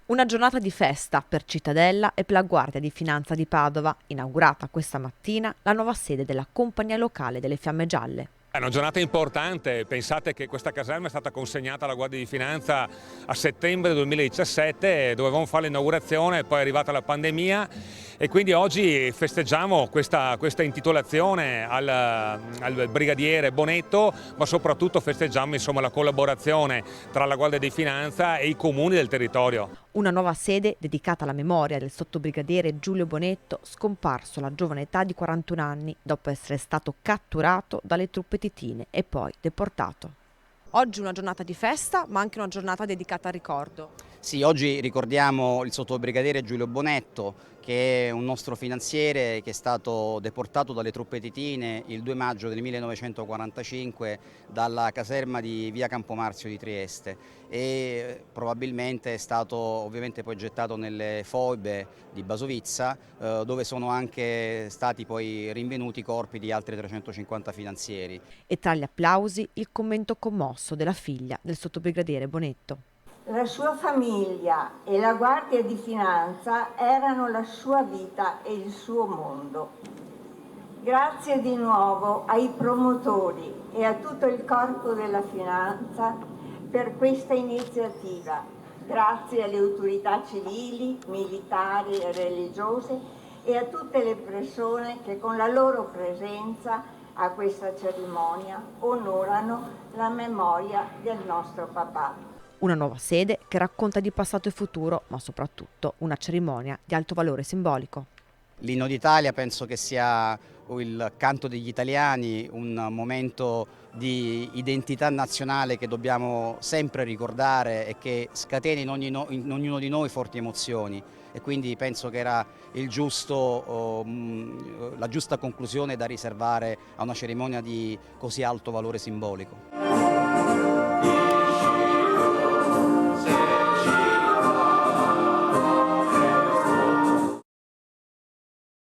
Una giornata di festa per Cittadella e per la Guardia di Finanza di Padova, inaugurata questa mattina la nuova sede della Compagnia Locale delle Fiamme Gialle. È una giornata importante, pensate che questa caserma è stata consegnata alla Guardia di Finanza a settembre 2017, dovevamo fare l'inaugurazione, poi è arrivata la pandemia e quindi oggi festeggiamo questa intitolazione al brigadiere Bonetto, ma soprattutto festeggiamo la collaborazione tra la Guardia di Finanza e i comuni del territorio. Una nuova sede dedicata alla memoria del sottobrigadiere Giulio Bonetto, scomparso alla giovane età di 41 anni dopo essere stato catturato dalle truppe titine e poi deportato. Oggi una giornata di festa, ma anche una giornata dedicata al ricordo. Sì, oggi ricordiamo il sottobrigadiere Giulio Bonetto, che è un nostro finanziere che è stato deportato dalle truppe titine il 2 maggio del 1945 dalla caserma di via Campomarzio di Trieste e probabilmente è stato ovviamente poi gettato nelle foibe di Basovizza, dove sono anche stati poi rinvenuti i corpi di altri 350 finanzieri. E tra gli applausi il commento commosso della figlia del sottobrigadiere Bonetto. La sua famiglia e la Guardia di Finanza erano la sua vita e il suo mondo. Grazie di nuovo ai promotori e a tutto il corpo della finanza per questa iniziativa. Grazie alle autorità civili, militari e religiose e a tutte le persone che con la loro presenza a questa cerimonia onorano la memoria del nostro papà. Una nuova sede che racconta di passato e futuro, ma soprattutto una cerimonia di alto valore simbolico. L'Inno d'Italia penso che sia il canto degli italiani, un momento di identità nazionale che dobbiamo sempre ricordare e che scatena in ognuno di noi forti emozioni e quindi penso che era la giusta conclusione da riservare a una cerimonia di così alto valore simbolico.